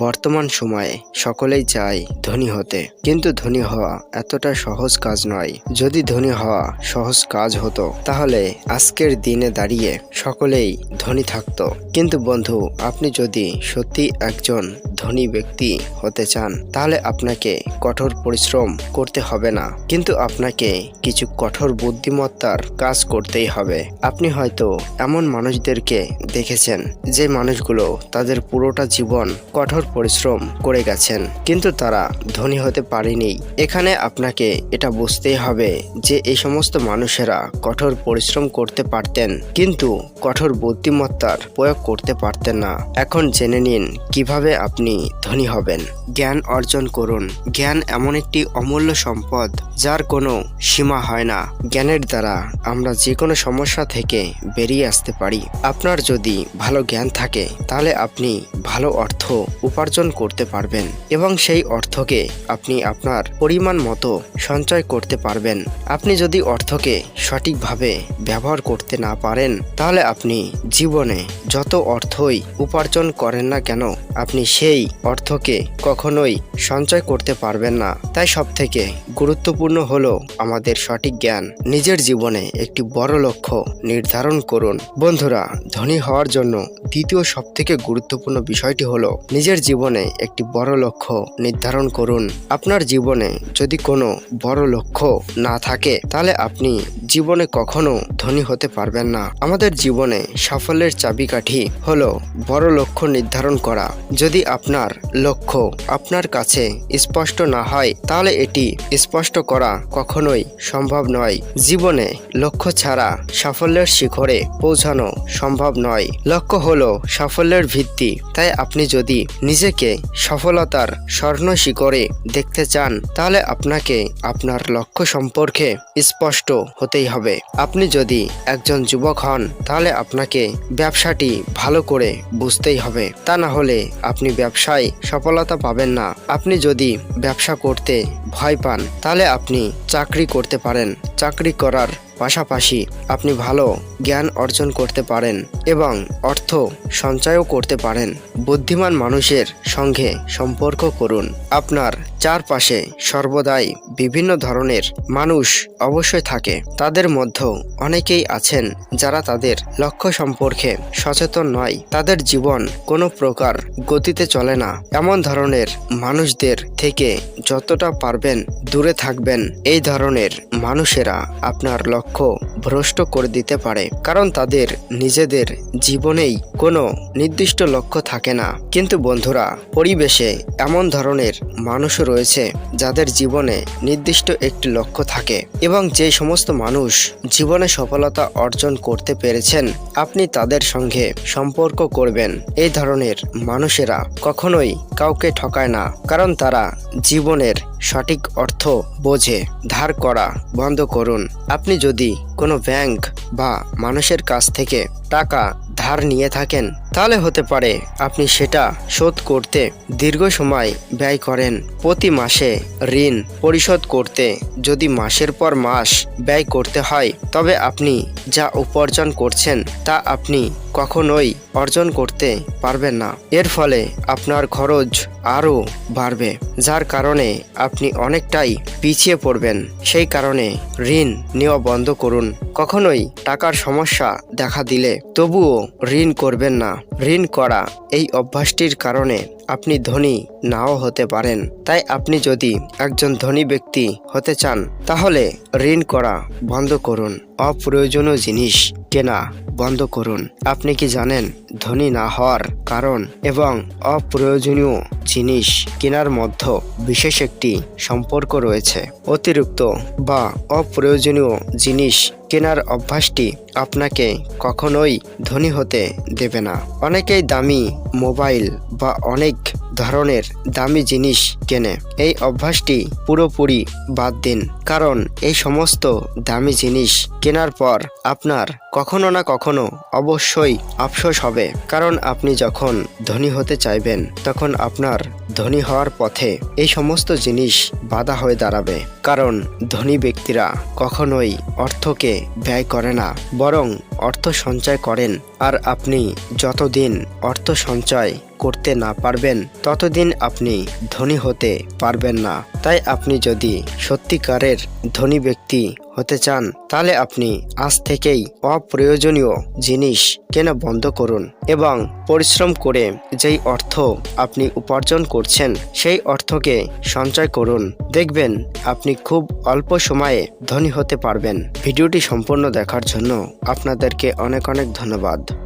বর্তমান সময়ে সকলেই চায় ধনী হতে, কিন্তু ধনী হওয়া এতটা সহজ কাজ নয়। যদি ধনী হওয়া সহজ কাজ হতো তাহলে আজকের দিনে দাঁড়িয়ে সকলেই ধনী থাকতো। কিন্তু বন্ধু, আপনি যদি সত্যি একজন ধনী ব্যক্তি হতে চান তাহলে আপনাকে কঠোর পরিশ্রম করতে হবে না, কিন্তু আপনাকে কিছু কঠোর বুদ্ধিমত্তার কাজ করতেই হবে। আপনি হয়তো এমন মানুষদেরকে দেখেছেন যে মানুষগুলো তাদের পুরোটা জীবন কঠোর পরিশ্রম করে গেছেন, কিন্তু তারা ধনী হতে পারেনি। এখানে আপনাকে এটা বুঝতেই হবে যে এই সমস্ত মানুষেরা কঠোর পরিশ্রম করতে পারতেন, কিন্তু কঠোর বুদ্ধিমত্তার প্রয়োগ করতে পারতেন না। এখন জেনে নিন কিভাবে আপনি ধনী হবেন। জ্ঞান অর্জন করুন। জ্ঞান এমন একটি অমূল্য সম্পদ যার কোনো সীমা হয় না। জ্ঞানের দ্বারা আমরা যে কোনো সমস্যা থেকে বেরিয়ে আসতে পারি। আপনার যদি ভালো জ্ঞান থাকে তাহলে আপনি ভালো অর্থ উপার্জন করতে পারবেন এবং সেই অর্থকে আপনি আপনার পরিমাণ মতো সঞ্চয় করতে পারবেন। আপনি যদি অর্থকে সঠিকভাবে ব্যবহার করতে না পারেন তাহলে আপনি জীবনে যত অর্থই উপার্জন করেন না কেন আপনি সেই অর্থকে কখনোই সঞ্চয় করতে পারবেন না। তাই সবথেকে গুরুত্বপূর্ণ হলো আমাদের সঠিক জ্ঞান। নিজের জীবনে একটি বড় লক্ষ্য নির্ধারণ করুন। বন্ধুরা, ধনী হওয়ার জন্য দ্বিতীয় সবথেকে গুরুত্বপূর্ণ বিষয়টি হলো নিজের জীবনে একটি বড় লক্ষ্য নির্ধারণ করুন। আপনার জীবনে যদি কোনো বড় লক্ষ্য না থাকে তাহলে আপনি জীবনে কখনো ধনী হতে পারবেন না। আমাদের জীবনে সাফল্যের চাবিকাঠি হলো বড় লক্ষ্য নির্ধারণ করা। যদি আপনার লক্ষ্য আপনার কাছে স্পষ্ট না হয় তাহলে এটি স্পষ্ট করা কখনোই সম্ভব নয়। জীবনে লক্ষ্য ছাড়া সাফল্যের শিখরে পৌঁছানো সম্ভব নয়। লক্ষ্য হলো সাফল্যের ভিত্তি। তাই আপনি যদি নিজেকে সফলতার স্বর্ণ শিখরে দেখতে চান তাহলে আপনাকে আপনার লক্ষ্য সম্পর্কে স্পষ্ট হতেই হবে। আপনি যদি একজন যুবক হন তাহলে আপনাকে ব্যবসাটি ভালো করে বুঝতেই হবে, তা না হলে আপনি ব্যবসায় সফলতা পাবেন না। আপনি যদি ব্যবসা করতে ভয় পান তাহলে আপনি চাকরি করতে পারেন। চাকরি করার পাশাপাশি আপনি ভালো জ্ঞান অর্জন করতে পারেন এবং অর্থ সঞ্চয়ও করতে পারেন। বুদ্ধিমান মানুষের সঙ্গে সম্পর্ক করুন। আপনার চারপাশে সর্বদাই বিভিন্ন ধরনের মানুষ অবশ্যই থাকে। তাদের মধ্যে অনেকেই আছেন যারা তাদের লক্ষ্য সম্পর্কে সচেতন নয়। তাদের জীবন কোনো প্রকার গতিতে চলে না। এমন ধরনের মানুষদের থেকে যতটা পারবেন দূরে থাকবেন। এই ধরনের মানুষেরা আপনার লক্ষ্য ভ্রষ্ট করে দিতে পারে, কারণ তাদের নিজেদের জীবনেই কোনো নির্দিষ্ট লক্ষ্য থাকে না। কিন্তু বন্ধুরা, পরিবেশে এমন ধরনের মানুষও রয়েছে যাদের জীবনে নির্দিষ্ট একটি লক্ষ্য থাকে এবং যে সমস্ত মানুষ জীবনে সফলতা অর্জন করতে পেরেছেন আপনি তাদের সঙ্গে সম্পর্ক করবেন। এই ধরনের মানুষেরা কখনোই কাউকে ঠকায় না, কারণ তারা জীবনের সঠিক অর্থ বোঝে। ধার করা বন্ধ করুন। আপনি যদি কোনো ব্যাংক বা মানুষের কাছ থেকে টাকা ধার নিয়ে থাকেন তাহলে হতে পারে আপনি সেটা শোধ করতে দীর্ঘ সময় ব্যয় করেন। প্রতি মাসে ঋণ পরিশোধ করতে যদি মাসের পর মাস ব্যয় করতে হয় তবে আপনি যা উপার্জন করছেন তা আপনি কখনোই অর্জন করতে পারবেন না। এর ফলে আপনার খরচ আরও বাড়বে, যার কারণে আপনি অনেকটাই পিছিয়ে পড়বেন। সেই কারণে ঋণ নেওয়া বন্ধ করুন। কখনোই টাকার সমস্যা দেখা দিলে তবুও ঋণ করবেন না। ঋণ করা এই অভ্যাসটির কারণে আপনি ধনী নাও হতে পারেন। তাই আপনি যদি একজন ধনী ব্যক্তি হতে চান তাহলে ঋণ করা বন্ধ করুন। অপ্রয়োজনীয় জিনিস কেনা বন্ধ করুন। আপনি কি জানেন ধনী না হওয়ার কারণ এবং অপ্রয়োজনীয় জিনিস কেনার মধ্যে বিশেষ একটি সম্পর্ক রয়েছে? অতিরিক্ত বা অপ্রয়োজনীয় জিনিস কেনার অভ্যাসটি আপনাকে কখনোই ধনী হতে দেবে না। অনেকেই দামি মোবাইল বা অনেক ধরনের দামি জিনিস কেনে। এই অভ্যাসটি পুরোপুরি বাদ দিন, কারণ এই সমস্ত দামি জিনিস কেনার পর আপনার কখনো না কখনো অবশ্যই আফসোস হবে। কারণ আপনি যখন ধনী হতে চাইবেন তখন আপনার ধনী হওয়ার পথে এই সমস্ত জিনিস বাধা হয়ে দাঁড়াবে। কারণ ধনী ব্যক্তিরা কখনোই অর্থকে ব্যয় করে না, বরং অর্থ সঞ্চয় করেন আর আপনি যতদিন অর্থ সঞ্চয় করতে না পারবেন ততদিন আপনি ধনী হতে পারবেন না। তাই আপনি যদি সত্যিকারের ধনী ব্যক্তি হতে চান তাহলে আপনি আজ থেকেই অপ্রয়োজনীয় জিনিস কেনা বন্ধ করুন এবং পরিশ্রম করে যেই অর্থ আপনি উপার্জন করছেন সেই অর্থকে সঞ্চয় করুন। দেখবেন আপনি খুব অল্প সময়ে ধনী হতে পারবেন। ভিডিওটি সম্পূর্ণ দেখার জন্য আপনাদেরকে অনেক অনেক ধন্যবাদ।